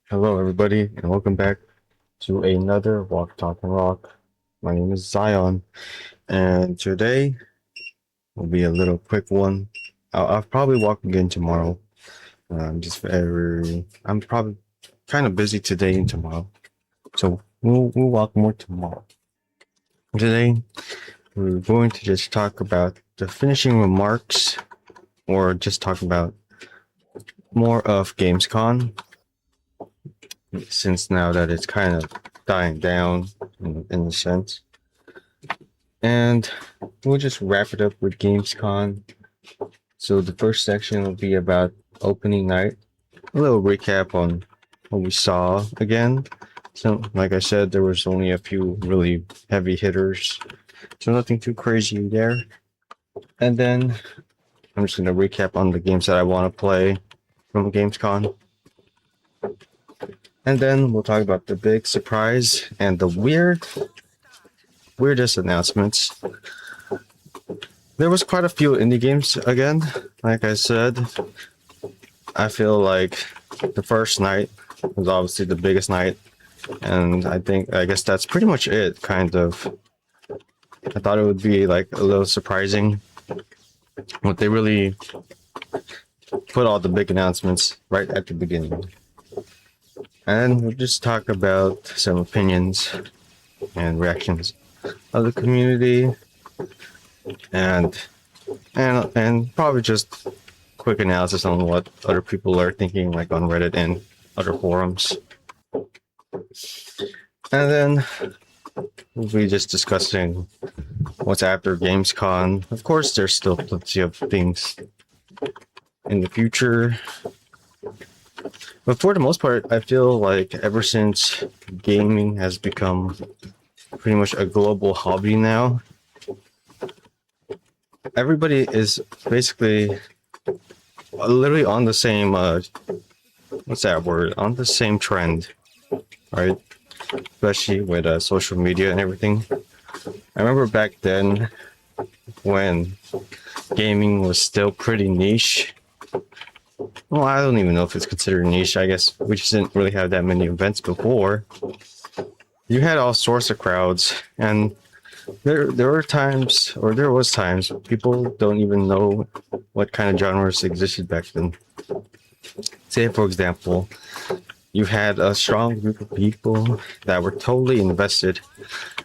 Hello, everybody, and welcome back to another Walk, Talk, and Rock. My name is Xaiyeon, and today will be a little quick one. I'll probably walk again tomorrow. I'm probably kind of busy today and tomorrow, so we'll walk more tomorrow. Today, we're going to just talk about the finishing remarks, or just talk about more of Gamescon, since now that it's kind of dying down in a sense. And we'll just wrap it up with Gamescon. So the first section will be about opening night. A little recap on what we saw again. So, like I said, there was only a few really heavy hitters. So nothing too crazy there. And then I'm just going to recap on the games that I want to play from Gamescom. And then we'll talk about the big surprise and the weirdest announcements. There was quite a few indie games again. Like I said, I feel like the first night was obviously the biggest night, and I guess that's pretty much it. Kind of, I thought it would be like a little surprising, but they really put all the big announcements right at the beginning. And we'll just talk about some opinions and reactions of the community, and probably just quick analysis on what other people are thinking, like on Reddit and other forums. And then we'll be just discussing what's after Gamescom. Of course, there's still plenty of things in the future. But for the most part, I feel like ever since gaming has become pretty much a global hobby now, everybody is basically literally on the same what's that word? On the same trend, right? Especially with social media and everything. I remember back then when gaming was still pretty niche. Well, I don't even know if it's considered niche. I guess we just didn't really have that many events before. You had all sorts of crowds, and there was times people don't even know what kind of genres existed back then. Say, for example, you had a strong group of people that were totally invested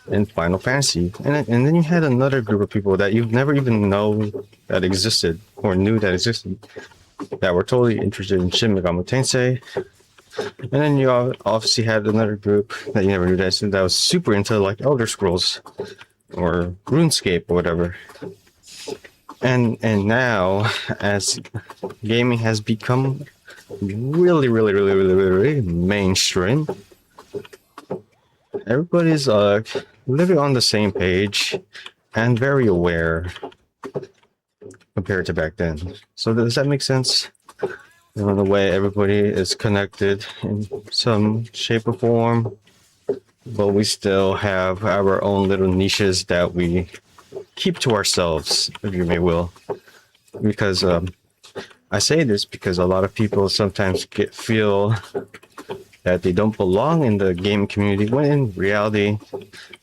in Final Fantasy, and then you had another group of people that you've never even know that existed or knew that existed, that were totally interested in Shin Megami Tensei. And then you obviously had another group that you never knew that was super into like Elder Scrolls or RuneScape or whatever. And now, as gaming has become really mainstream, everybody's living on the same page and very aware compared to back then. So does that make sense? You know, the way everybody is connected in some shape or form, but we still have our own little niches that we keep to ourselves, if you may will. Because I say this because a lot of people sometimes feel that they don't belong in the game community, when in reality,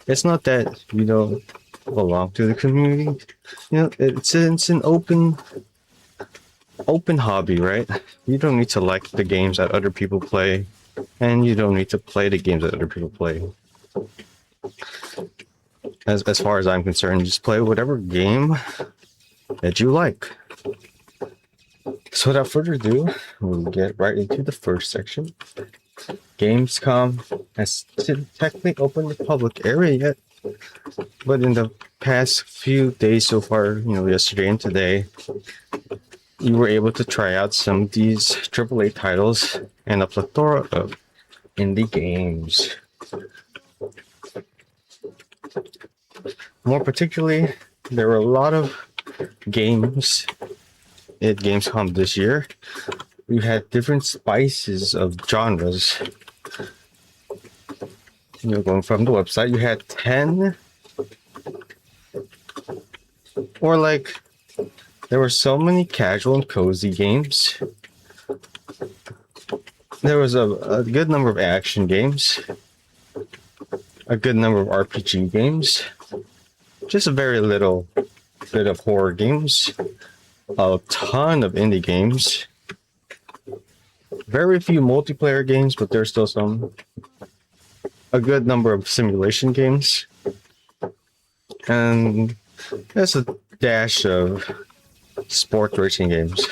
it's not that you don't belong to the community. You know, it's an open hobby, right? You don't need to like the games that other people play, and you don't need to play the games that other people play. As far as I'm concerned, just play whatever game that you like. So without further ado, we'll get right into the first section. Gamescom has technically opened the public area yet, but in the past few days so far, yesterday and today, you were able to try out some of these AAA titles and a plethora of indie games. More particularly, there were a lot of games at Gamescom this year. We had different spices of genres. Going from the website, you had 10, or like, there were so many casual and cozy games. there was a good number of action games, a good number of RPG games, just a very little bit of horror games, a ton of indie games, very few multiplayer games, but there's still some, a good number of simulation games, and there's a dash of sport racing games.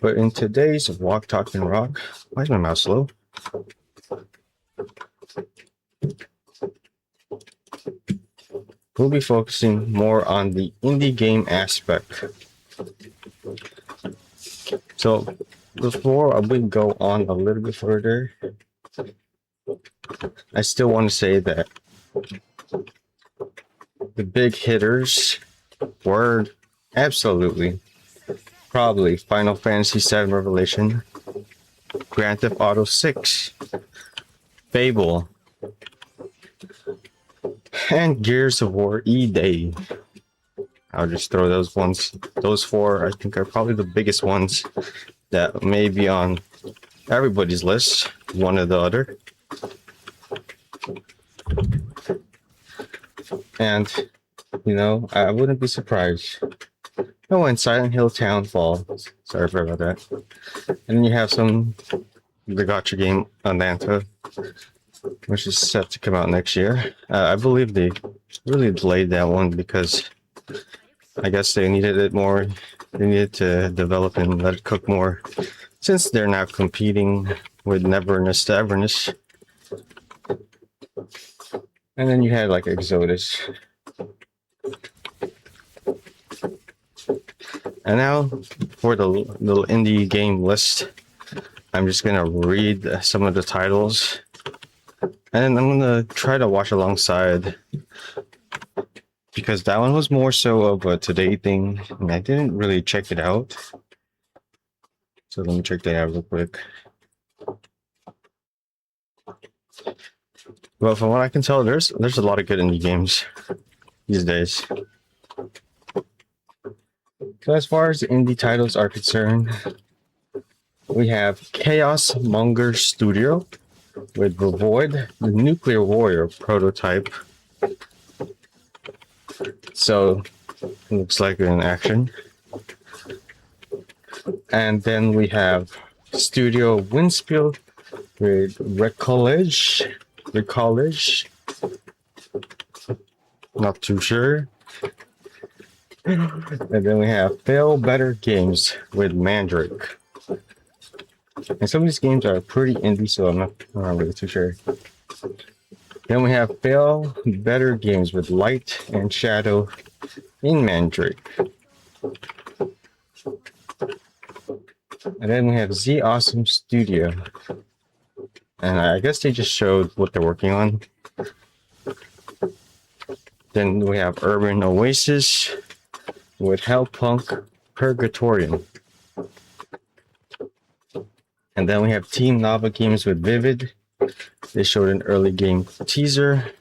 But in today's Walk, Talk, and Rock, why is my mouse slow? We'll be focusing more on the indie game aspect. So before we go on a little bit further, I still want to say that the big hitters were absolutely, probably Final Fantasy VII Revelation, Grand Theft Auto 6, Fable, and Gears of War E-Day. I'll just throw those ones. Those four, I think, are probably the biggest ones that may be on everybody's list, one or the other. And, you know, I wouldn't be surprised. Oh, and Silent Hill Townfall. Sorry about that. And then you have the gacha game Atlanta, which is set to come out next year. I believe they really delayed that one because I guess they needed it more. They needed to develop and let it cook more, since they're now competing with Neverness to Everness. And then you had like Exodus. And now for the little indie game list, I'm just gonna read some of the titles, and I'm gonna try to watch alongside, because that one was more so of a today thing, and I didn't really check it out. So let me check that out real quick. Well, from what I can tell, there's a lot of good indie games these days. So as far as the indie titles are concerned, we have Chaos Monger Studio with The Void, the Nuclear Warrior prototype. So it looks like in action. And then we have Studio Windspill with Recollage. Not too sure. And then we have Fail Better Games with Mandrake. And some of these games are pretty indie, so I'm not really too sure. Then we have Fail Better Games with Light and Shadow in Mandrake. And then we have Z Awesome Studio. And I guess they just showed what they're working on. Then we have Urban Oasis with Hellpunk Purgatorium. And then we have Team Nava Games with Vivid. They showed an early game teaser.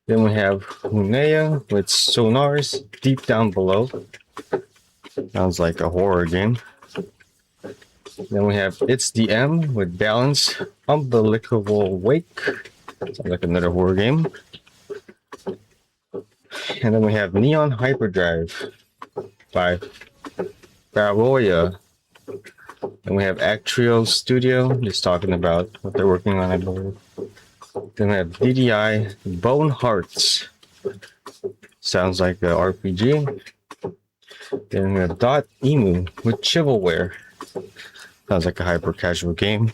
Then we have Hunea with Sonars Deep Down Below. Sounds like a horror game. Then we have It's the M with Balance Umbilical Wake. Sounds like another horror game. And then we have Neon Hyperdrive by Baroya. And we have Actrio Studio, just talking about what they're working on, I believe. Then we have DDI Bone Hearts. Sounds like an RPG. Then we have Dot Emu with Chivalware. Sounds like a hyper casual game.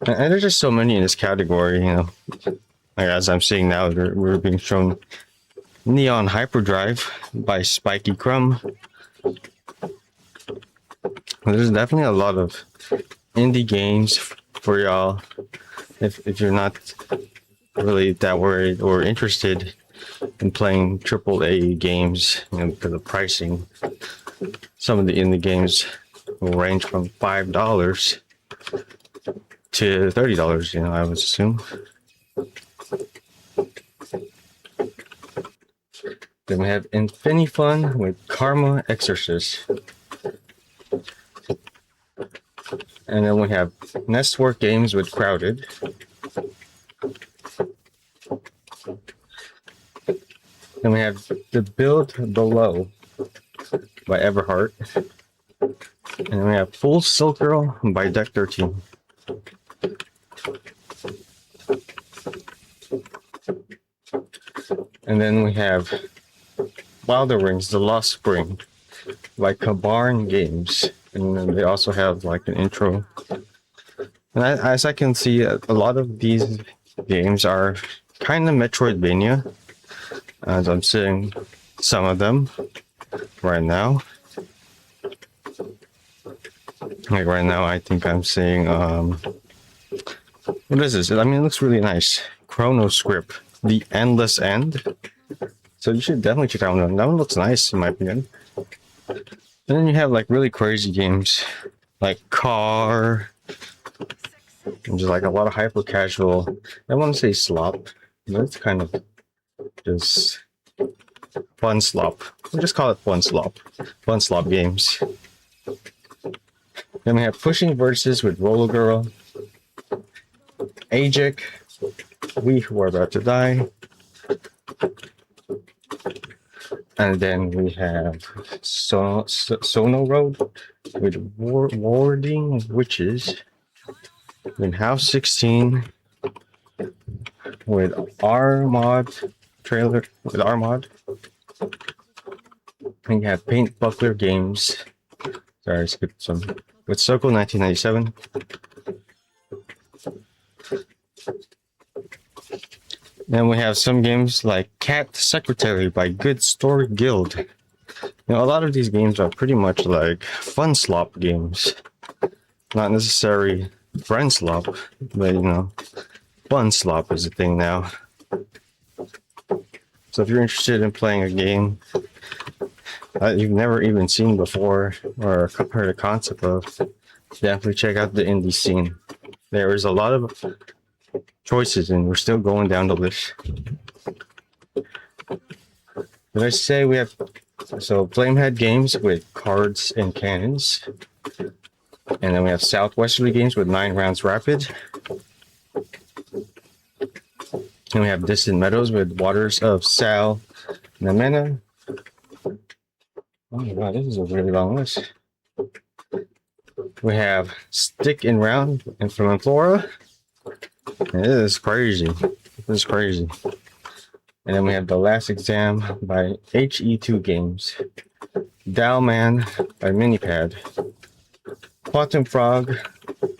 And there's just so many in this category, you know. Like as I'm seeing now, we're being shown Neon Hyperdrive by Spiky Crumb. There's definitely a lot of indie games for y'all if you're not really that worried or interested in playing AAA games, you know, because of pricing. Some of the indie games will range from $5 to $30, you know, I would assume. Then we have Infinifun with Karma Exorcist. And then we have Nestwork Games with Crowded. Then we have The Build Below by Everhart. And then we have Full Silk Girl by Deck 13. And then we have Wilder Rings, The Lost Spring by Kabarn Games. And then they also have like an intro. And as I can see, a lot of these games are kind of Metroidvania, as I'm seeing some of them right now. Like right now, I think I'm seeing, what is this? I mean, it looks really nice. Chrono Script, The Endless End. So you should definitely check that one out. That one looks nice in my opinion. And then you have like really crazy games like Car, and just like a lot of hyper casual. I want to say slop, but it's kind of just fun slop. We'll just call it fun slop. Fun slop games. Then we have Pushing Versus with Roller Girl, Ajax, We Who Are About to Die. And then we have Sono Road with Warding Witches. Then House 16 with Armod trailer with Armod. And you have Paint Buckler Games. Sorry, I skipped some. With Circle 1997. Then we have some games like Cat Secretary by Good Story Guild. You know, a lot of these games are pretty much like fun slop games. Not necessarily friend slop, but you know, fun slop is a thing now. So if you're interested in playing a game that you've never even seen before or heard a concept of, definitely check out the indie scene. There is a lot of choices and we're still going down the list. Did I say we have Flamehead Games with Cards and Cannons, and then we have Southwesterly Games with 9 Rounds Rapid, and we have Distant Meadows with Waters of Sal Namena. Oh my god, this is a really long list. We have Stick and Round and from Flora. This is crazy. This is crazy. And then we have The Last Exam by HE2 Games, Dowman by Minipad, Quantum Frog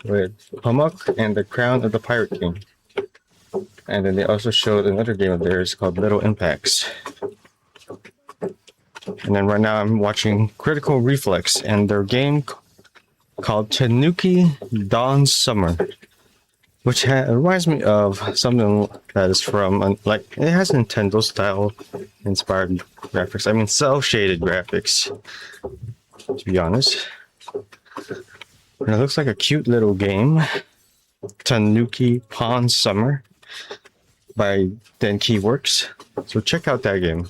with Pamuk and The Crown of the Pirate King. And then they also showed another game of theirs called Little Impacts. And then right now I'm watching Critical Reflex and their game called Tanuki Dawn Summer, which reminds me of something that is from, like, it has Nintendo style inspired graphics. I mean, cell shaded graphics, to be honest. And it looks like a cute little game. Tanuki Pond Summer by Denki Works. So check out that game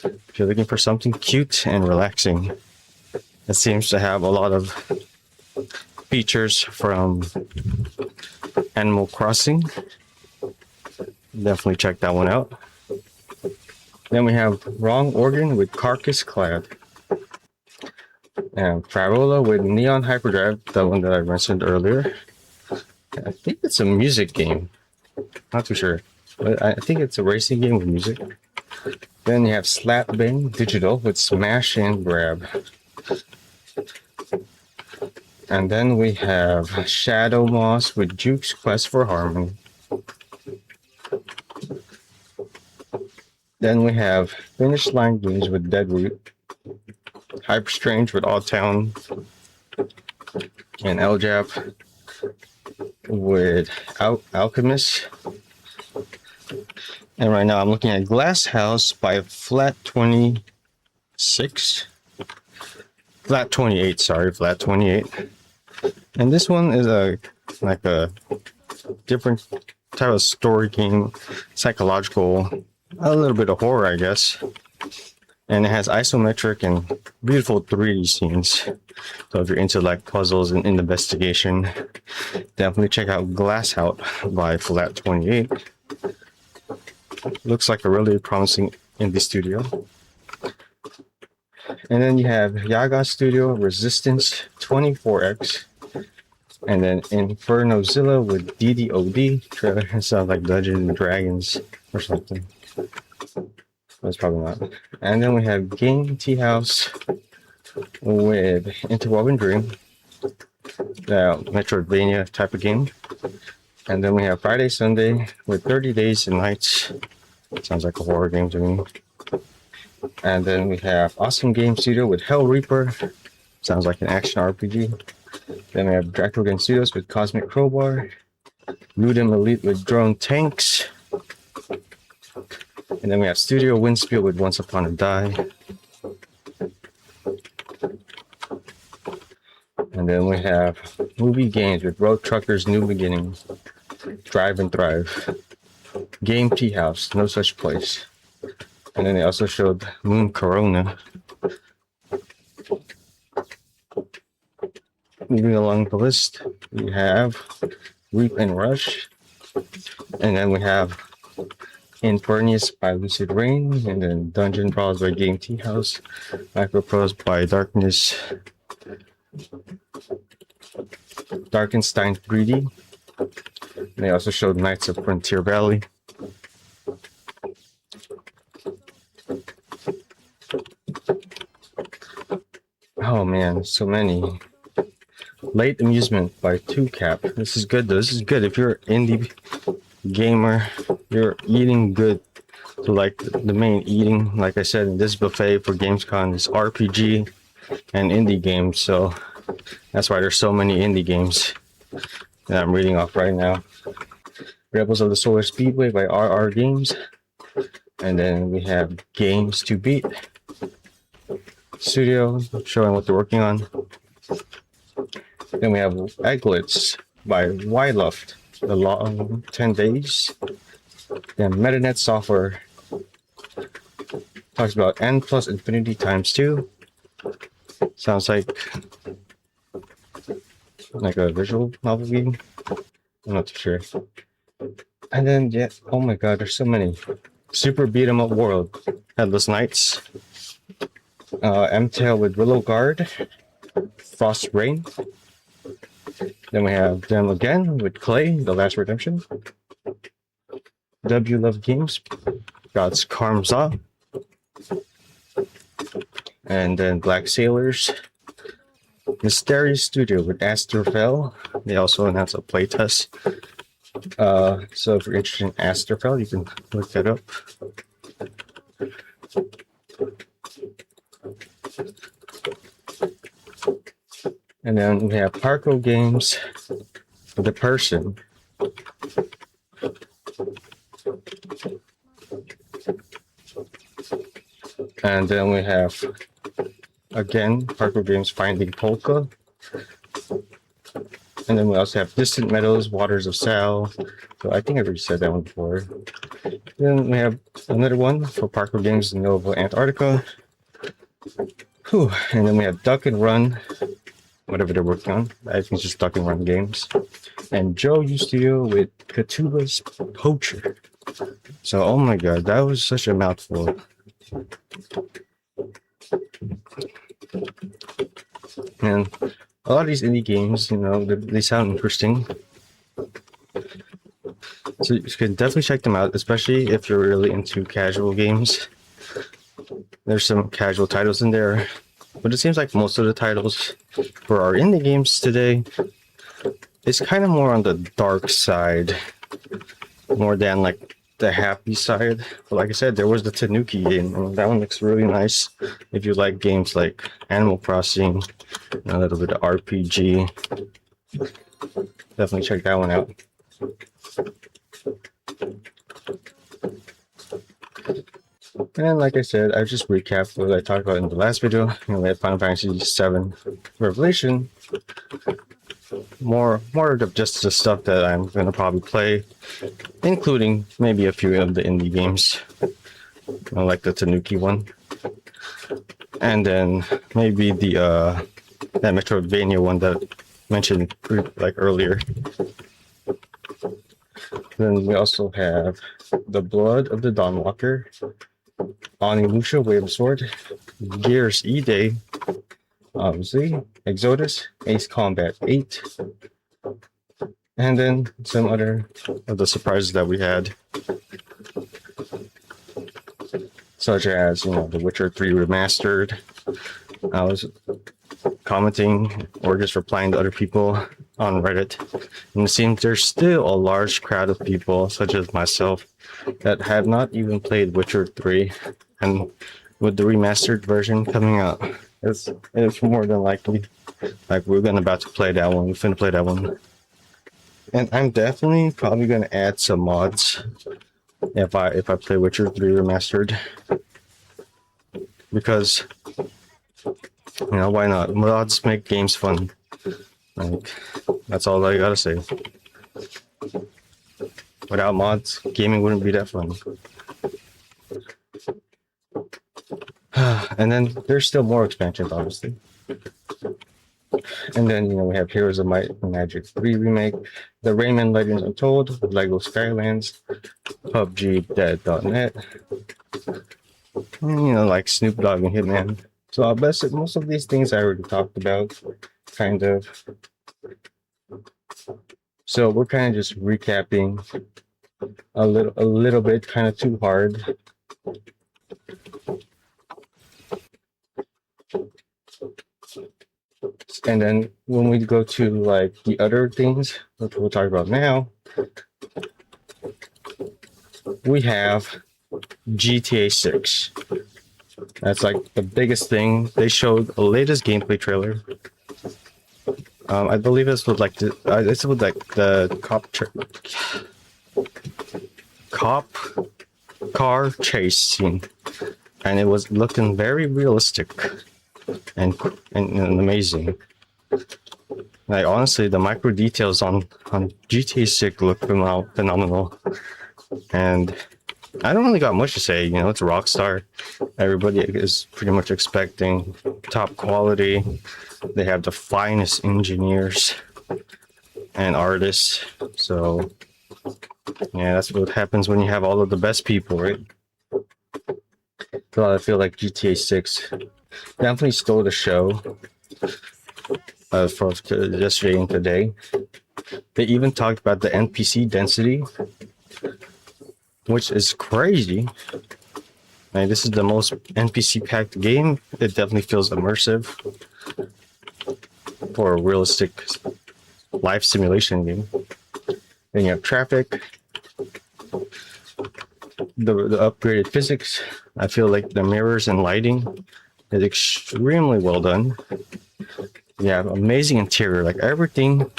if you're looking for something cute and relaxing. It seems to have a lot of features from Animal Crossing. Definitely check that one out. Then we have Wrong Organ with Carcass Clad, and Farola with Neon Hyperdrive, the one that I mentioned earlier. I think it's a music game. Not too sure, but I think it's a racing game with music. Then you have Slap Bang Digital with Smash and Grab. And then we have Shadow Moss with Juke's Quest for Harmony. Then we have Finish Line Games with Deadroot, Hyper Strange with Odd Town, and Eljap with Alchemist. And right now I'm looking at Glass House by Flat 26. Flat 28, sorry, Flat 28. And this one is like a different type of story game, psychological, a little bit of horror, I guess. And it has isometric and beautiful 3D scenes. So if you're into like puzzles and investigation, definitely check out Glass Out by Flat 28. Looks like a really promising indie studio. And then you have Yaga Studio Resistance 24X. And then Infernozilla with DDOD. Trailer sounds like Dungeons and Dragons or something. That's probably not. And then we have Game Tea House with Interwoven Dream, the Metroidvania type of game. And then we have Friday Sunday with 30 Days and Nights. Sounds like a horror game to me. And then we have Awesome Game Studio with Hell Reaper. Sounds like an action RPG. Then we have Dracula Game Studios with Cosmic Crowbar. Ludum Elite with Drone Tanks. And then we have Studio Windspiel with Once Upon a Die. And then we have Movie Games with Road Truckers New Beginnings, Drive and Thrive, Game Tea House, No Such Place. And then they also showed Moon Corona. Moving along the list, we have Reap and Rush. And then we have Infernus by Lucid Rain, and then Dungeon Brawls by Game Tea House, Microprose by Darkenstein 3D. And they also showed Knights of Frontier Valley. Oh man, so many. Late Amusement by 2Cap. This is good though. This is good if you're an indie gamer, you're eating good. So like the main eating, like I said, in this buffet for Gamescon is RPG and indie games. So that's why there's so many indie games that I'm reading off right now. Rebels of the Solar Speedway by RR Games. And then we have Games to Beat Studio showing what they're working on. Then we have Egglets by Wyluft, The Long 10 Days. Then MetaNet Software talks about N plus infinity times 2. Sounds like a visual novel game. I'm not too sure. And then, yeah, oh my god, there's so many. Super Beat 'em Up World, Headless Knights, M-Tail with Willow Guard, Frost Rain. Then we have them again with Clay, The Last Redemption. W Love Games, God's Karmza. And then Black Sailors. Mysterious Studio with Asterfell. They also announced a playtest. So if you're interested in Asterfell, you can look that up. And then we have Parco Games, The Person. And then we have, again, Parco Games Finding Polka. And then we also have Distant Meadows, Waters of Sal. So I think I already said that one before. Then we have another one for Parco Games Nova Antarctica. Whew. And then we have Duck and Run, whatever they're working on. I think it's just Duck and Run games. And Joe U Studio with Katuba's Poacher. So, oh my god, that was such a mouthful. And a lot of these indie games, you know, they sound interesting. So you can definitely check them out, especially if you're really into casual games. There's some casual titles in there, but it seems like most of the titles for our indie games today is kind of more on the dark side, more than like the happy side. But like I said, there was the Tanuki game, and that one looks really nice if you like games like Animal Crossing, a little bit of RPG. Definitely check that one out. And like I said, I just recapped what I talked about in the last video. You know, we had Final Fantasy VII Revelation. More of just the stuff that I'm gonna probably play, including maybe a few of the indie games, like the Tanuki one. and then maybe the that Metroidvania one that I mentioned like earlier. Then we also have The Blood of the Dawnwalker, Onimusha Wave Sword, Gears E-Day, obviously, Exodus, Ace Combat 8, and then some other of the surprises that we had, such as, The Witcher 3 Remastered. I was commenting or just replying to other people on Reddit, and it seems there's still a large crowd of people, such as myself, that have not even played Witcher 3, and with the remastered version coming out, it's more than likely like we're about to play that one. We're finna play that one, and I'm definitely probably gonna add some mods if I play Witcher 3 remastered, because why not? Mods make games fun. Like, that's all I gotta say. Without mods, gaming wouldn't be that fun. And then there's still more expansions, obviously. And then, we have Heroes of Might and Magic 3 Remake, the Rayman Legends Untold, Lego Skylands, PUBG Dead.net, and, like Snoop Dogg and Hitman. So I bet most of these things I already talked about, kind of. So we're kind of just recapping a little bit, kind of too hard. And then when we go to like the other things, which we'll talk about now, we have GTA 6. That's like the biggest thing. They showed the latest gameplay trailer. I believe this was like the cop car chase scene, and it was looking very realistic and amazing. Like, honestly, the micro details on GTA 6 look phenomenal, and I don't really got much to say. It's Rockstar. Everybody is pretty much expecting top quality. They have the finest engineers and artists. So, yeah, that's what happens when you have all of the best people, right? So I feel like GTA 6 definitely stole the show for yesterday and today. They even talked about the NPC density, which is crazy. Like, this is the most NPC-packed game. It definitely feels immersive for a realistic life simulation game. Then you have traffic, the upgraded physics. I feel like the mirrors and lighting is extremely well done. You have amazing interior, like everything.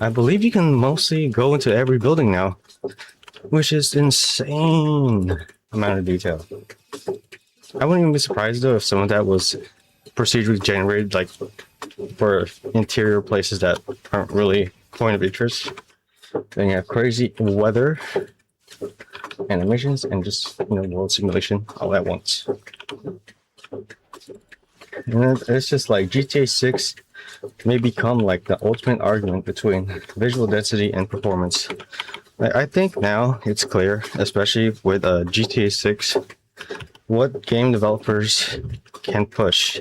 I believe you can mostly go into every building now, which is insane amount of detail. I wouldn't even be surprised though if some of that was procedurally generated, like for interior places that aren't really point of interest. Then you have crazy weather, animations, and just world simulation all at once. And it's just like GTA 6 may become like the ultimate argument between visual density and performance. I think now it's clear, especially with GTA 6, what game developers can push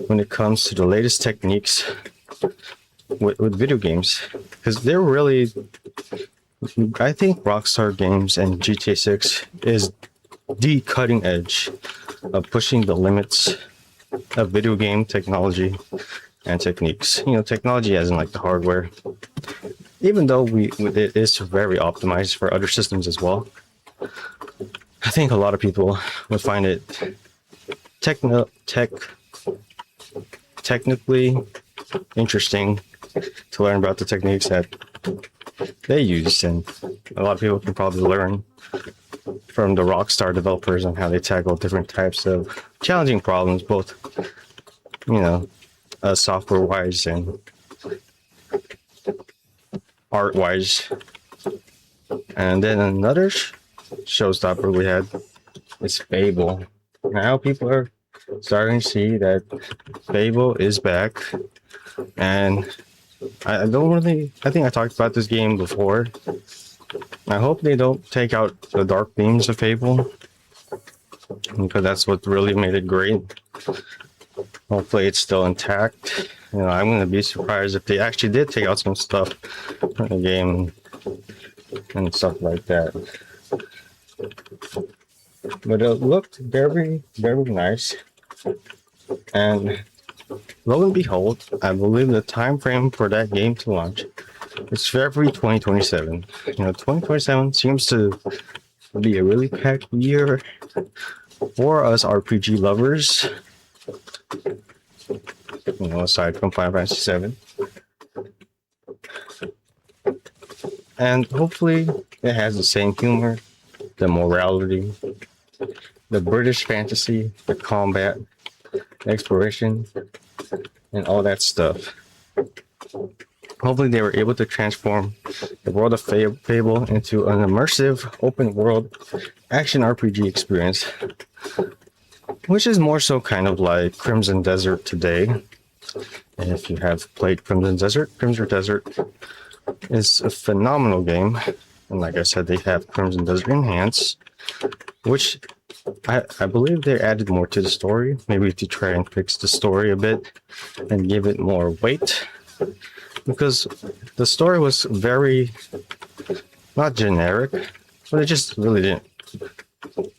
when it comes to the latest techniques with video games. Because they're really, I think Rockstar Games and GTA 6 is the cutting edge of pushing the limits of video game technology and techniques. Technology as in like the hardware. Even though it is very optimized for other systems as well. I think a lot of people would find it technically interesting to learn about the techniques that they use, and a lot of people can probably learn from the Rockstar developers on how they tackle different types of challenging problems, both software wise and art wise. And then another showstopper we had is Fable. Now people are starting to see that Fable is back, and I don't really. I think I talked about this game before. I hope they don't take out the dark themes of Fable, because that's what really made it great. Hopefully, it's still intact. You know, I'm gonna be surprised if they actually did take out some stuff from the game and stuff like that. But it looked very, very nice. And lo and behold, I believe the time frame for that game to launch is February 2027. You know, 2027 seems to be a really packed year for us RPG lovers. You know, aside from Final Fantasy VII. And hopefully it has the same humor, the morality, the British fantasy, the combat, exploration, and all that stuff. Hopefully they were able to transform the world of Fable into an immersive, open world action RPG experience, which is more so kind of like Crimson Desert today. And if you have played Crimson Desert is a phenomenal game. And like I said, they have Crimson Desert Enhance, which I believe they added more to the story, maybe to try and fix the story a bit and give it more weight, because the story was very, not generic, but it just really didn't,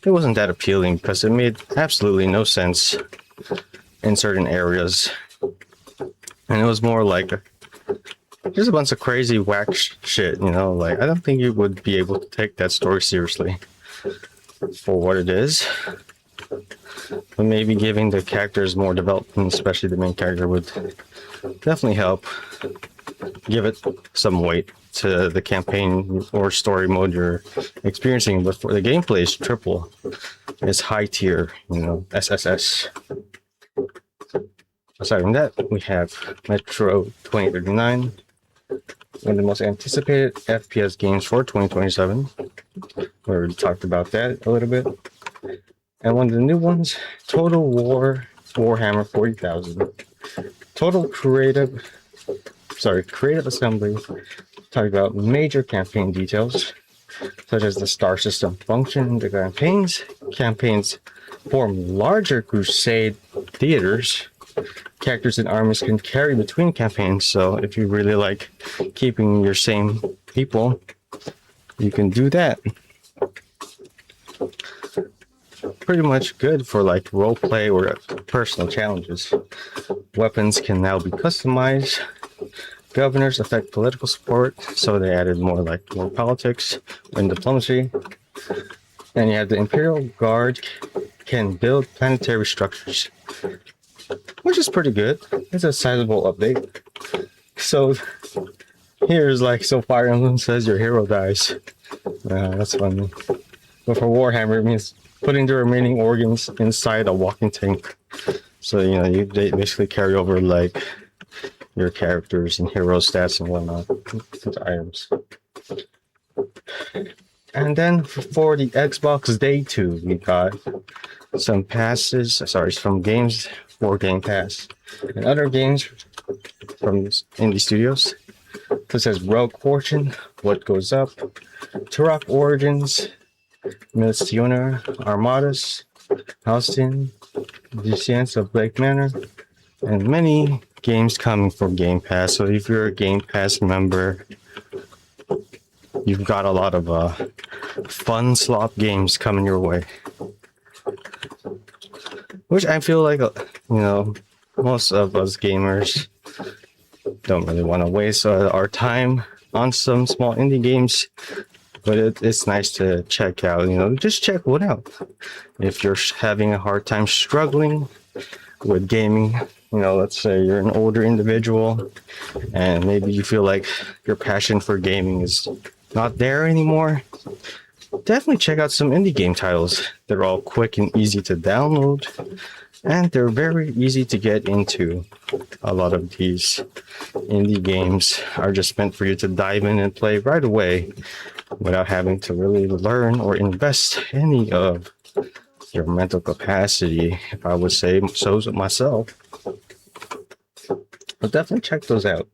it wasn't that appealing because it made absolutely no sense in certain areas. And it was more like just a bunch of crazy whack shit, you know, like I don't think you would be able to take that story seriously for what it is. But maybe giving the characters more development, especially the main character, would definitely help give it some weight to the campaign or story mode you're experiencing. But for the gameplay is triple. It's high tier, you know, SSS. Aside from that, we have Metro 2039, one of the most anticipated FPS games for 2027. We already talked about that a little bit. And one of the new ones, Total War Warhammer 40,000. Total Creative Assembly talked about major campaign details, such as the star system function, the campaigns form larger crusade theaters. Characters and armies can carry between campaigns, so if you really like keeping your same people, you can do that. Pretty much good for like role play or personal challenges. Weapons can now be customized. Governors affect political support, so they added more politics and diplomacy. And you have the Imperial Guard can build planetary structures, which is pretty good. It's a sizable update. So here's so Fire Emblem says your hero dies. That's funny. But for Warhammer, it means putting the remaining organs inside a walking tank. So, you know, they basically carry over your characters and hero stats and whatnot to the items. And then for the Xbox Day 2, we got some passes, from games for Game Pass and other games from indie studios, such as Rogue Fortune, What Goes Up, Turok Origins, Missiona Armadas, Halston, Descents of Blake Manor, and many games coming from Game Pass. So if you're a Game Pass member, you've got a lot of fun slot games coming your way, which I feel like, you know, most of us gamers don't really want to waste our time on some small indie games, but it's nice to check out, you know, just check one out. If you're having a hard time struggling with gaming, you know, let's say you're an older individual and maybe you feel like your passion for gaming is not there anymore, definitely check out some indie game titles. They're all quick and easy to download, and they're very easy to get into. A lot of these indie games are just meant for you to dive in and play right away without having to really learn or invest any of your mental capacity, if I would say so myself. But definitely check those out.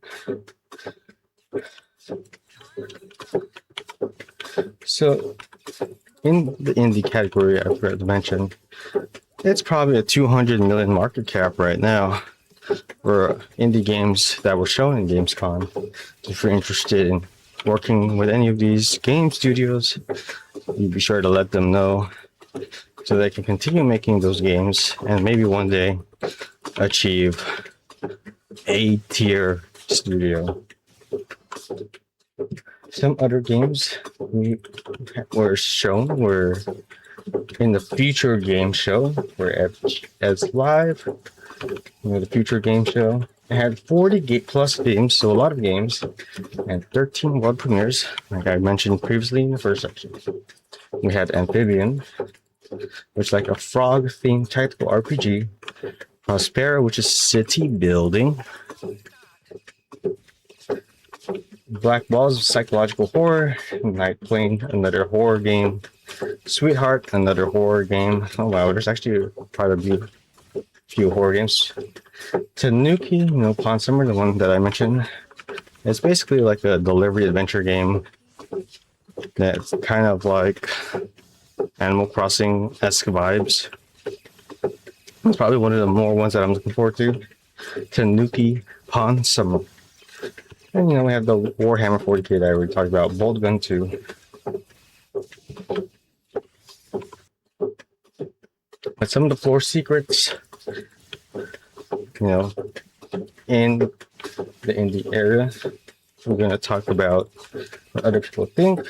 So, in the indie category, I forgot to mention, it's probably a 200 million market cap right now for indie games that were shown in Gamescom. If you're interested in working with any of these game studios, you be sure to let them know so they can continue making those games and maybe one day achieve A-tier studio. Some other games were shown were in the Future Game Show, where as live, the Future Game Show. It had 40 plus games, so a lot of games, and 13 world premieres, like I mentioned previously in the first section. We had Amphibian, which is like a frog-themed tactical RPG. Prospera, which is city building. Black Balls, psychological horror. Night Plane, another horror game. Sweetheart, another horror game. Oh wow, there's actually probably a few horror games. Tanuki, Pawn Summer, the one that I mentioned. It's basically like a delivery adventure game that's kind of like Animal Crossing-esque vibes. It's probably one of the more ones that I'm looking forward to. Tanuki Pawn Summer. And we have the Warhammer 40k that I already talked about. Bolt Gun 2. But some of the floor secrets, in the indie area, we're going to talk about what other people think.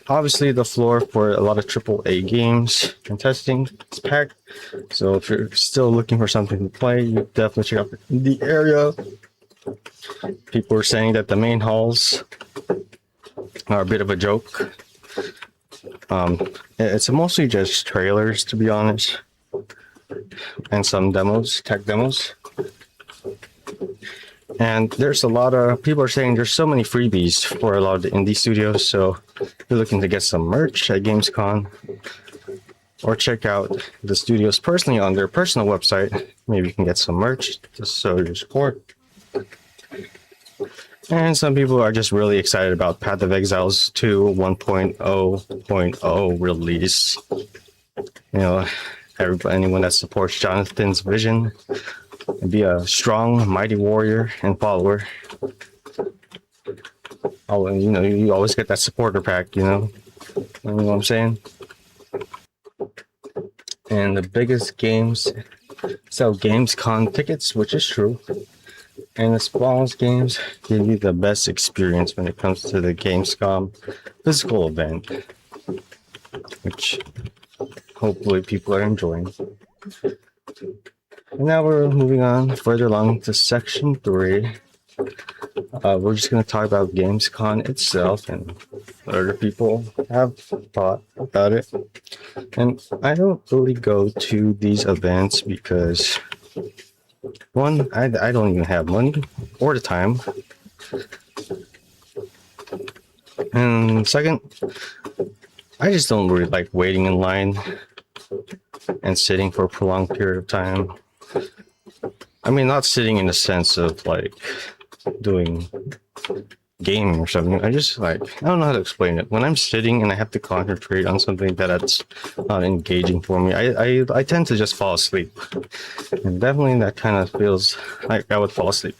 Obviously, the floor for a lot of AAA games and testing is packed. So if you're still looking for something to play, you definitely check out the area. People are saying that the main halls are a bit of a joke. It's mostly just trailers, to be honest, and some demos, tech demos. And there's a lot of people are saying there's so many freebies for a lot of the indie studios. So if you're looking to get some merch at Gamescom, or check out the studios personally on their personal website, maybe you can get some merch to show your support. And some people are just really excited about Path of Exiles 2 1.0.0 release. Anyone that supports Jonathan's vision and be a strong, mighty warrior and follower. Oh, and you always get that supporter pack, you know what I'm saying? And the biggest games sell Gamescom tickets, which is true. And the smallest games give you the best experience when it comes to the Gamescom physical event, which hopefully people are enjoying. And now we're moving on further along to section 3. We're just going to talk about Gamescom itself and what other people have thought about it. And I don't really go to these events because, one, I don't even have money or the time. And second, I just don't really like waiting in line and sitting for a prolonged period of time. I mean, not sitting in the sense of like doing gaming or something. I don't know how to explain it. When I'm sitting and I have to concentrate on something that's not engaging for me, I tend to just fall asleep. And definitely that kind of feels like I would fall asleep.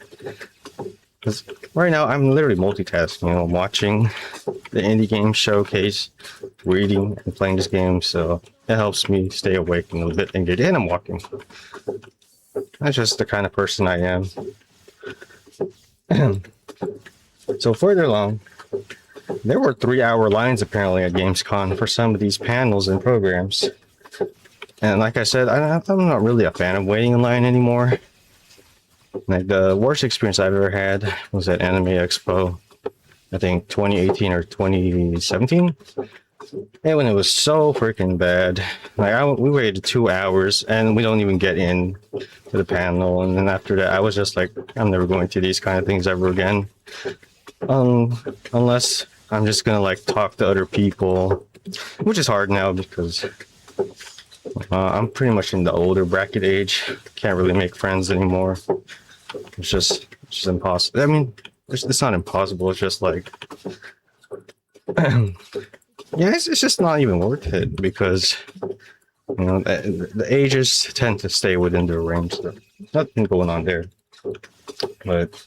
Because right now I'm literally multitasking, I'm watching the indie game showcase, reading and playing this game, so it helps me stay awake and a bit engaged. And I'm walking. That's just the kind of person I am. So further along, there were 3-hour lines apparently at Gamescom for some of these panels and programs. And like I said, I'm not really a fan of waiting in line anymore. Like the worst experience I've ever had was at Anime Expo, I think 2018 or 2017. And when it was so freaking bad, we waited 2 hours and we don't even get in to the panel. And then after that, I was just like, I'm never going to these kind of things ever again. Unless I'm just gonna like talk to other people which is hard now because I'm pretty much in the older bracket age. Can't really make friends anymore. It's just impossible. I mean, it's not impossible. It's just like, yeah, it's just not even worth it because the ages tend to stay within their range. So nothing going on there. But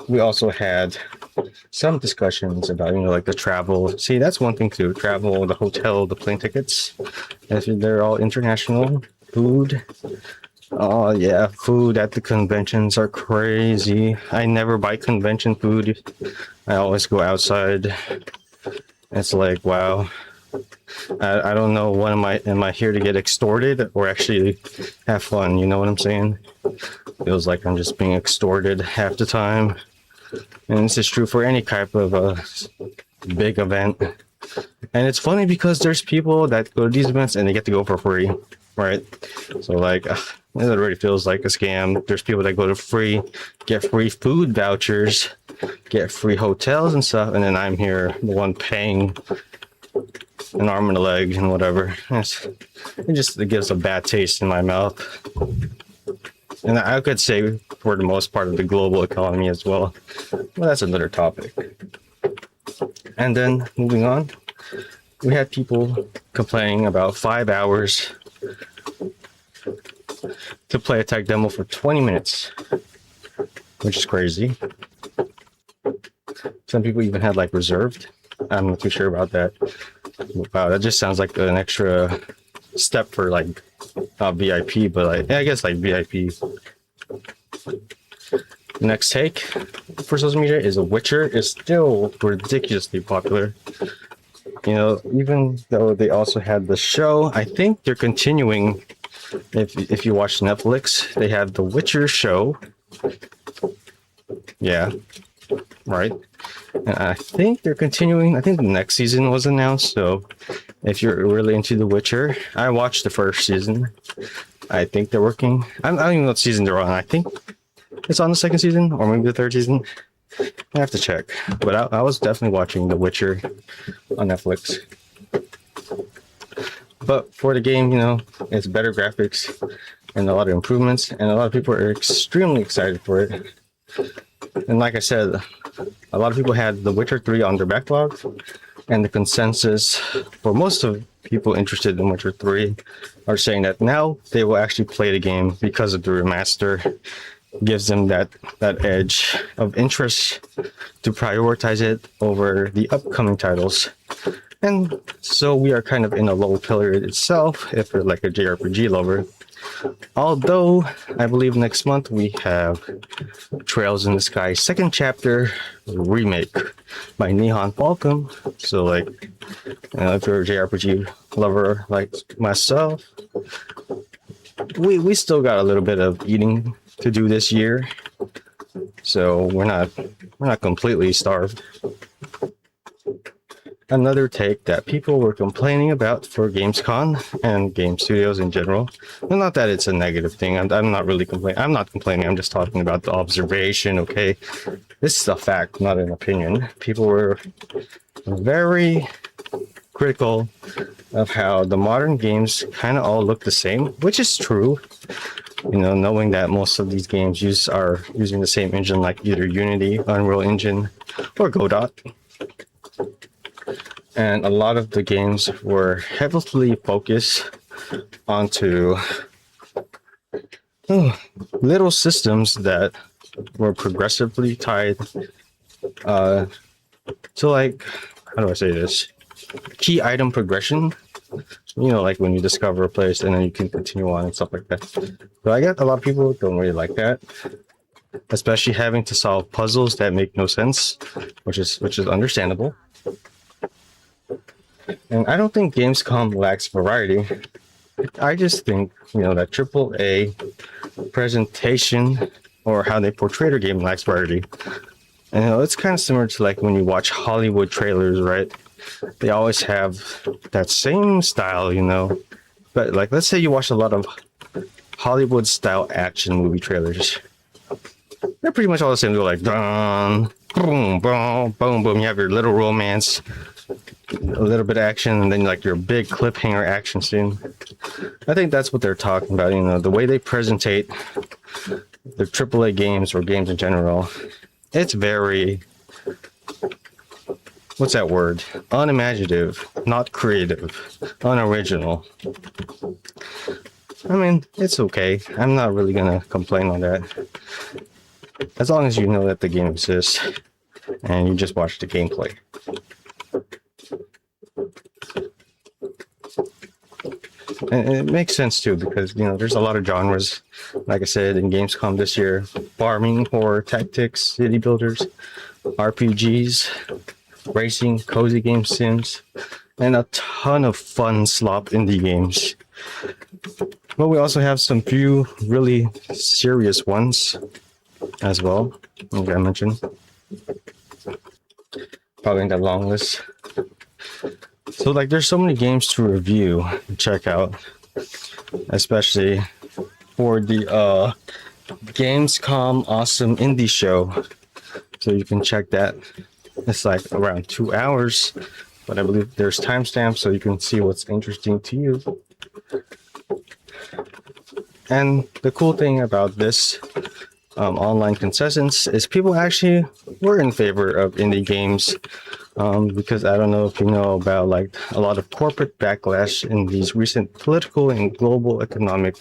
we also had some discussions about like the travel. See, that's one thing too. Travel, the hotel, the plane tickets. They're all international. Food. Oh yeah, food at the conventions are crazy. I never buy convention food. I always go outside. It's like, wow. I don't know, what am I here to get extorted or actually have fun? You know what I'm saying? Feels like I'm just being extorted half the time. And this is true for any type of big event. And it's funny because there's people that go to these events and they get to go for free, right? So like, it already feels like a scam. There's people that go to free, get free food vouchers, get free hotels and stuff, and then I'm here, the one paying an arm and a leg and whatever. It gives a bad taste in my mouth. And I could say for the most part of the global economy as well. Well, that's another topic. And then moving on, we had people complaining about 5 hours to play a tech demo for 20 minutes, which is crazy. Some people even had like reserved. I'm not too sure about that. Wow, that just sounds like an extra step for like VIP, but like, yeah, I guess like VIP. Next take for social media is Witcher is still ridiculously popular. Even though they also had the show, I think they're continuing. If you watch Netflix, they have the Witcher show. Yeah, right. And I think they're continuing. I think the next season was announced. So if you're really into The Witcher, I watched the first season. I think they're working. I don't even know what season they're on. I think it's on the second season or maybe the third season. I have to check. But I was definitely watching The Witcher on Netflix. But for the game, it's better graphics and a lot of improvements. And a lot of people are extremely excited for it. And like I said, a lot of people had The Witcher 3 on their backlog. And the consensus for most of people interested in Witcher 3 are saying that now they will actually play the game because of the remaster. Gives them that edge of interest to prioritize it over the upcoming titles. And so we are kind of in a low period itself if you're like a JRPG lover. Although I believe next month we have Trails in the Sky second chapter remake by Nihon Falcom. So like, if you're a JRPG lover like myself, we still got a little bit of eating to do this year, so we're not completely starved. Another take that people were complaining about for Gamescon and game studios in general. Well, not that it's a negative thing. I'm not really complaining. I'm not complaining. I'm just talking about the observation. Okay, this is a fact, not an opinion. People were very critical of how the modern games kind of all look the same, which is true. Knowing that most of these games are using the same engine, like either Unity, Unreal Engine, or Godot. And a lot of the games were heavily focused onto little systems that were progressively tied to like, how do I say this? Key item progression. Like when you discover a place and then you can continue on and stuff like that. But I get a lot of people don't really like that, especially having to solve puzzles that make no sense, which is understandable. And I don't think Gamescom lacks variety. I just think, that AAA presentation or how they portray their game lacks variety. And it's kind of similar to like when you watch Hollywood trailers, right? They always have that same style, But like, let's say you watch a lot of Hollywood style action movie trailers. They're pretty much all the same. They're like, boom, boom, boom, boom. You have your little romance, a little bit of action, and then like your big cliffhanger action scene. I think that's what they're talking about. You know, the way they presentate the AAA games or games in general, it's very, what's that word? Unimaginative, not creative, unoriginal. I mean, it's okay. I'm not really gonna complain on that. As long as you know that the game exists and you just watch the gameplay. And it makes sense too, because you know there's a lot of genres, like I said, in Gamescom this year: farming, horror, tactics, city builders, RPGs, racing, cozy game sims, and a ton of fun slop indie games. But we also have some few really serious ones as well, like I mentioned. Probably in that long list. So like there's so many games to review and check out, especially for the Gamescom Awesome Indie Show. So you can check that. It's like around 2 hours, but I believe there's timestamps so you can see what's interesting to you. And the cool thing about this online concessions is people actually were in favor of indie games, because I don't know if you know about like a lot of corporate backlash in these recent political and global economic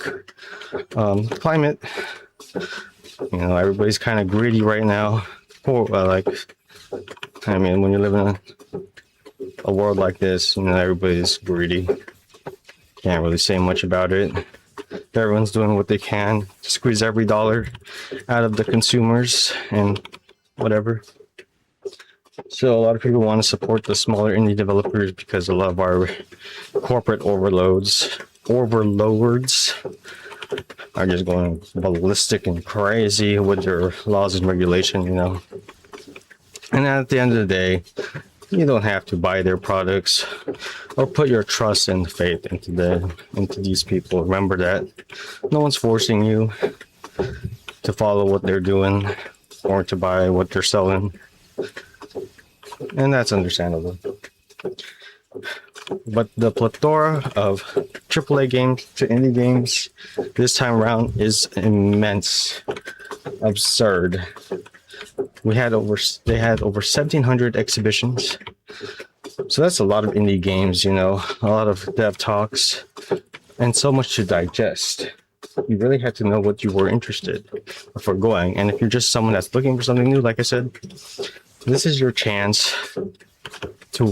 climate. You know, everybody's kind of greedy right now. For I mean, when you live in a world like this, you know, everybody's greedy. Can't really say much about it. Everyone's doing what they can to squeeze every dollar out of the consumers and whatever. So a lot of people want to support the smaller indie developers because a lot of our corporate overlords are just going ballistic and crazy with their laws and regulation, you know. And at the end of the day, you don't have to buy their products or put your trust and faith into these people. Remember that no one's forcing you to follow what they're doing or to buy what they're selling, and that's understandable. But the plethora of AAA games to indie games this time around is immense, absurd. They had over 1,700 exhibitions, so that's a lot of indie games, you know, a lot of dev talks, and so much to digest. You really had to know what you were interested before going, and if you're just someone that's looking for something new, like I said, this is your chance to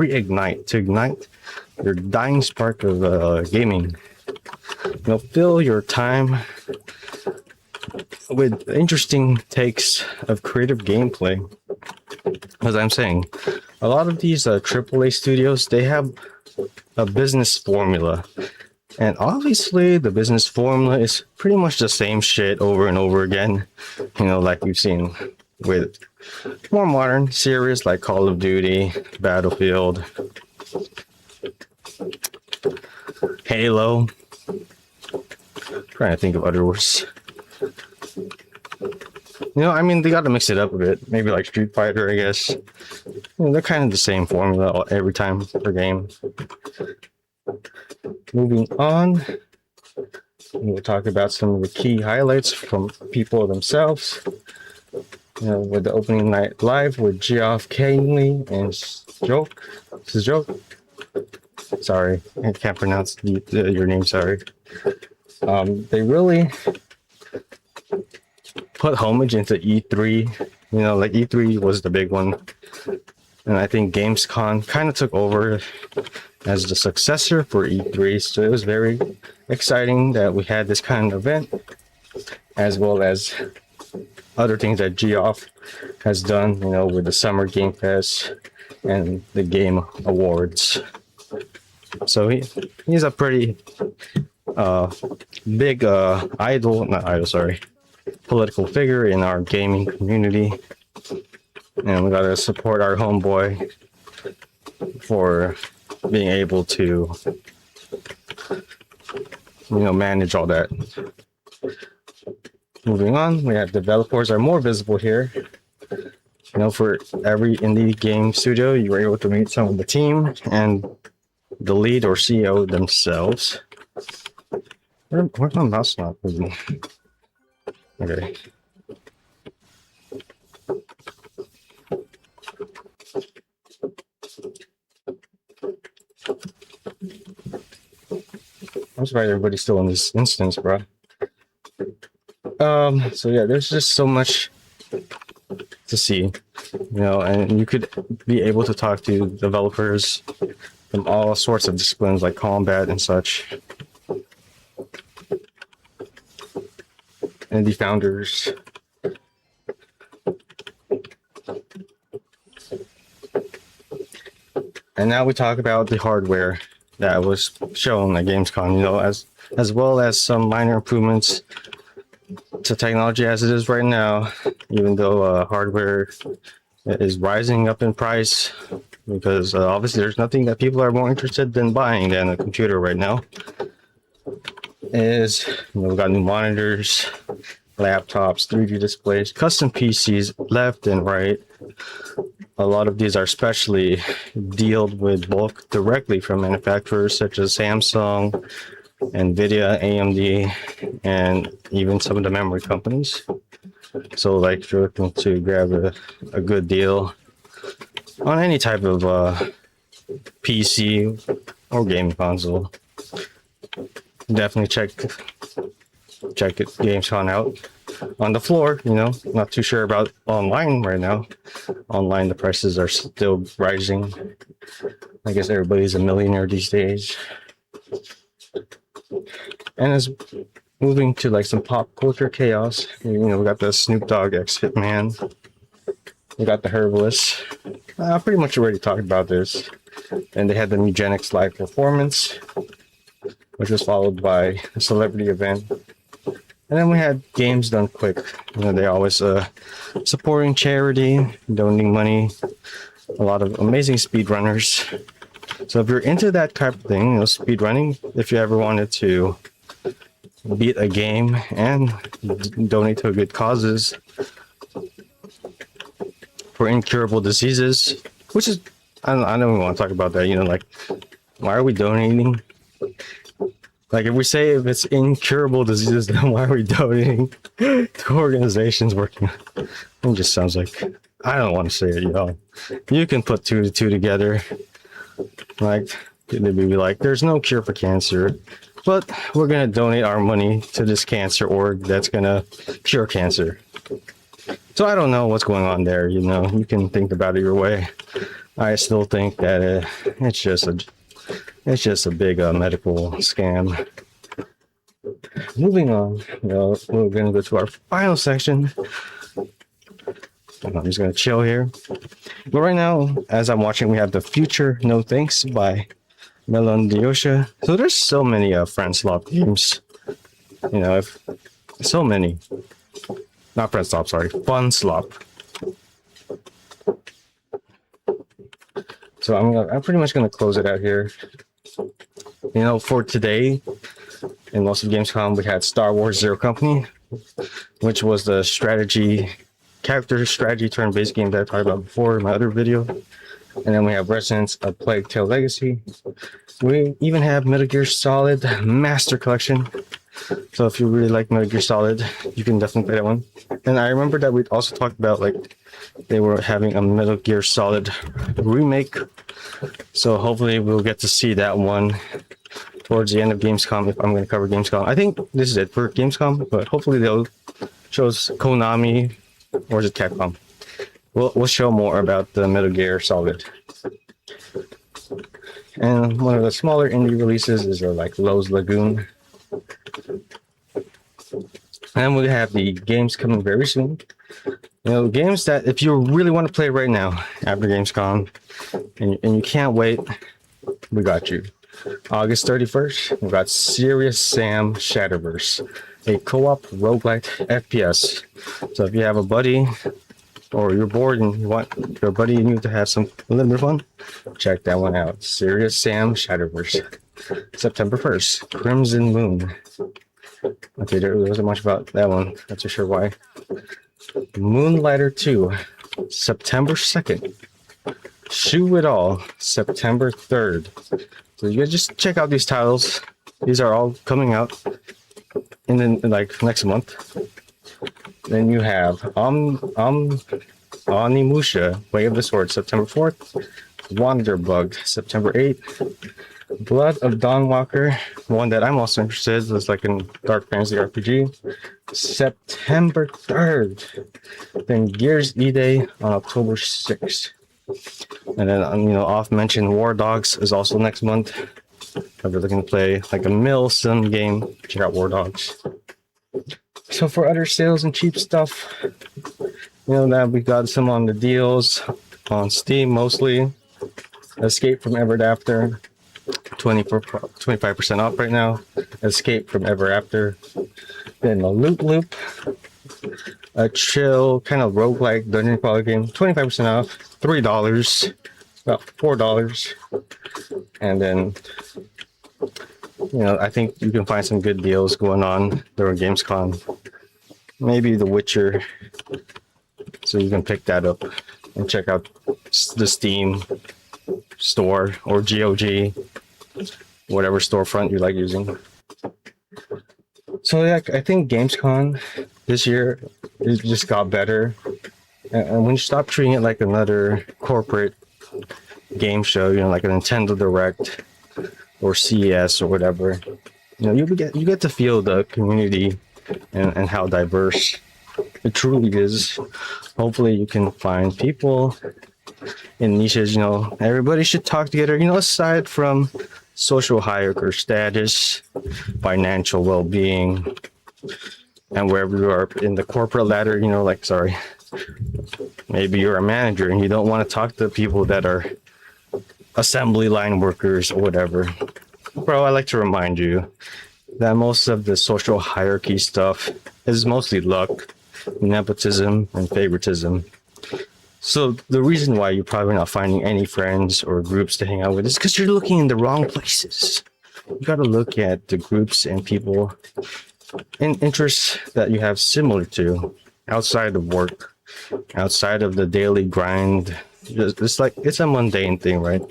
ignite your dying spark of gaming. You know, fill your time with interesting takes of creative gameplay. As I'm saying, a lot of these AAA studios, they have a business formula, and obviously the business formula is pretty much the same shit over and over again, you know, like we've seen with more modern series like Call of Duty, Battlefield, Halo. Trying to think of other words. You know, I mean, they got to mix it up a bit. Maybe like Street Fighter, I guess. You know, they're kind of the same formula every time per game. Moving on, we'll talk about some of the key highlights from people themselves. You know, with the opening night live with Geoff Keighley and Joke. Sorry, I can't pronounce your name. Sorry. They really put homage into E3. You know, like E3 was the big one, and I think Gamescom kind of took over as the successor for E3. So it was very exciting that we had this kind of event, as well as other things that Geoff has done, you know, with the Summer Game Fest and the Game Awards. So he's a pretty big political figure in our gaming community, and we gotta support our homeboy for being able to, you know, manage all that. Moving on, we have developers are more visible here. for every indie game studio, you were able to meet some of the team and the lead or CEO themselves. Where's my mouse not moving? Okay. I'm surprised everybody's still in this instance, bro. So yeah, there's just so much to see, and you could be able to talk to developers from all sorts of disciplines like combat and such, and the founders. And now we talk about the hardware that was shown at Gamescom, as well as some minor improvements to technology as it is right now, even though hardware is rising up in price, because obviously there's nothing that people are more interested in buying than a computer right now. We've got new monitors, laptops, 3D displays, custom PCs left and right. A lot of these are specially dealed with bulk directly from manufacturers such as Samsung, NVIDIA, AMD, and even some of the memory companies. So like if you're looking to grab a good deal on any type of PC or gaming console, definitely check Gamescom out. On the floor, not too sure about online right now. Online, the prices are still rising. I guess everybody's a millionaire these days. And as moving to like some pop culture chaos, we got the Snoop Dogg X Hitman. We got the Herbalist. I pretty much already talked about this. And they had the new Gen X live performance, which was followed by a celebrity event. And then we had Games Done Quick. They always supporting charity, donating money. A lot of amazing speedrunners. So if you're into that type of thing, speedrunning, if you ever wanted to beat a game and donate to good causes for incurable diseases, which is, I don't even want to talk about that, why are we donating? Like if it's incurable diseases, then why are we donating to organizations working? It just sounds like, I don't want to say it, You can put two to two together. Like, they'd be like, there's no cure for cancer, but we're going to donate our money to this cancer org that's going to cure cancer. So I don't know what's going on there, You can think about it your way. I still think that it's just a big medical scam. Moving on, we're going to go to our final section. I'm just going to chill here. But right now, as I'm watching, we have The Future No Thanks by Melon Diosha. So there's so many friend swap games. So many. Not friend swap, sorry. Fun swap. So I'm pretty much going to close it out here. For today, in most of Gamescom, we had Star Wars Zero Company, which was the character strategy turn-based game that I talked about before in my other video. And then we have Resonance, A Plague Tale Legacy. We even have Metal Gear Solid Master Collection. So if you really like Metal Gear Solid, you can definitely play that one. And I remember that we also talked about they were having a Metal Gear Solid remake. So hopefully we'll get to see that one towards the end of Gamescom if I'm going to cover Gamescom. I think this is it for Gamescom, but hopefully they'll show us Konami, or is it Capcom? We'll show more about the Metal Gear Solid. And one of the smaller indie releases is Lowe's Lagoon. And we have the games coming very soon. Games that if you really want to play right now after Gamescom and you can't wait, we got you. August 31st, we've got Serious Sam Shatterverse, a co-op roguelite FPS. So if you have a buddy or you're bored and you want your buddy and you to have a little bit of fun, check that one out. Serious Sam Shatterverse. September 1st, Crimson Moon. Okay, there wasn't much about that one. Not too sure why. Moonlighter 2, September 2nd. Shoe It All, September 3rd. So you guys just check out these titles. These are all coming out in like next month. Then you have Onimusha, Way of the Sword, September 4th. Wanderbug, September 8th. Blood of Dawnwalker, one that I'm also interested in, is like a dark fantasy RPG. September 3rd. Then Gears E-Day on October 6th. And then, off mentioned War Dogs is also next month. If you're looking to play like a mill sim game, check out War Dogs. So for other sales and cheap stuff, that we got some on the deals on Steam mostly. Escape from Ever After, 25% off right now. Escape from Ever After. Then a Loop, a chill kind of roguelike dungeon crawler game, 25% off, $3, about $4. And then, I think you can find some good deals going on during Gamescom. Maybe The Witcher, so you can pick that up and check out the Steam store or GOG, whatever storefront you like using. So yeah, I think Gamescom this year it just got better, and when you stop treating it like another corporate game show, like a Nintendo Direct or CES or whatever, you get to feel the community and how diverse it truly is. Hopefully you can find people in niches. Everybody should talk together, aside from social hierarchy, status, financial well-being, and wherever you are in the corporate ladder, maybe you're a manager and you don't want to talk to people that are assembly line workers or whatever. Bro, I like to remind you that most of the social hierarchy stuff is mostly luck, nepotism, and favoritism. So the reason why you're probably not finding any friends or groups to hang out with is because you're looking in the wrong places. You got to look at the groups and people and interests that you have similar to outside of work, outside of the daily grind. It's a mundane thing, right?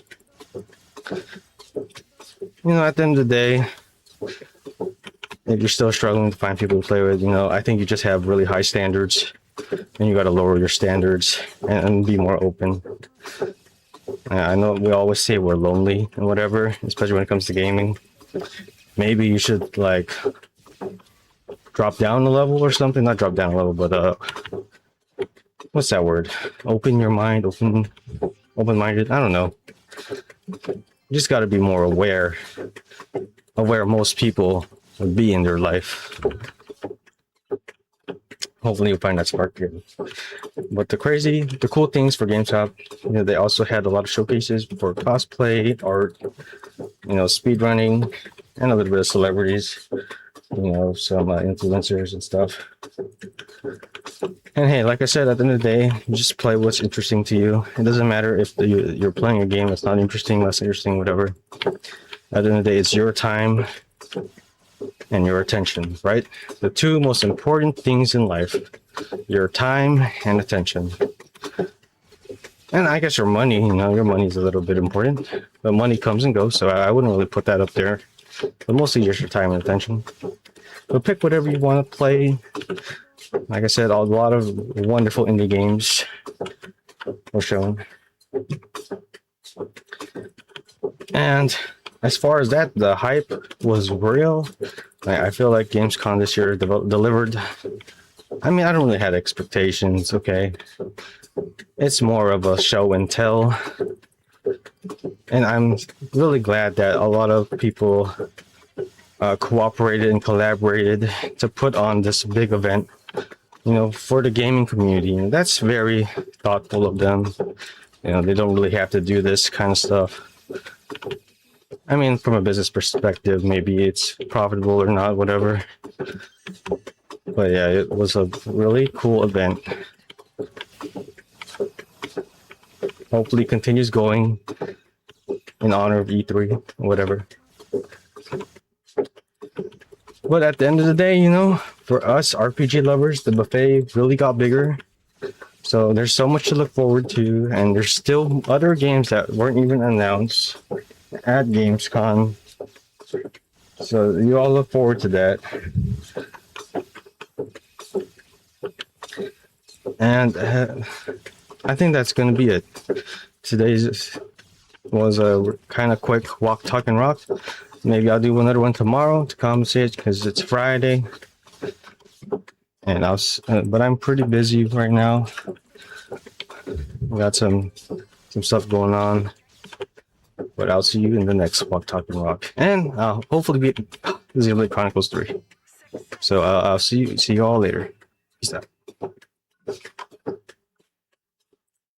At the end of the day, if you're still struggling to find people to play with, I think you just have really high standards, and you got to lower your standards and be more open. I know we always say we're lonely and whatever, especially when it comes to gaming. Maybe you should drop down a level or something. Not drop down a level, but what's that word? Open your mind, open-minded. I don't know. You just got to be more aware of where most people would be in their life. Hopefully you'll find that spark here. But the cool things for GameStop, they also had a lot of showcases for cosplay, art, speedrunning, and a little bit of celebrities, some influencers and stuff. And hey, like I said, at the end of the day, you just play what's interesting to you. It doesn't matter if you're playing a game that's not interesting, less interesting, whatever. At the end of the day, it's your time and your attention, right? The two most important things in life, your time and attention. And I guess your money, your money is a little bit important, but money comes and goes, so I wouldn't really put that up there. But mostly just your time and attention. So pick whatever you want to play. Like I said, a lot of wonderful indie games were shown. And as far as that, the hype was real. I feel like Gamescom this year delivered. I mean, I don't really have expectations, okay? It's more of a show and tell. And I'm really glad that a lot of people cooperated and collaborated to put on this big event, for the gaming community. And that's very thoughtful of them. They don't really have to do this kind of stuff. I mean, from a business perspective, maybe it's profitable or not, whatever. But yeah, it was a really cool event. Hopefully continues going in honor of E3, whatever. But at the end of the day, for us RPG lovers, the buffet really got bigger. So there's so much to look forward to, and there's still other games that weren't even announced at Gamescon. So you all look forward to that. And I think that's going to be it. Today's was a kind of quick walk, talk, and rock. Maybe I'll do another one tomorrow to compensate because it's Friday. And but I'm pretty busy right now. We got some stuff going on. But I'll see you in the next walk, talk, and rock. And I'll hopefully be Xaiyeon Chronicles 3. So I'll see you all later. Peace out.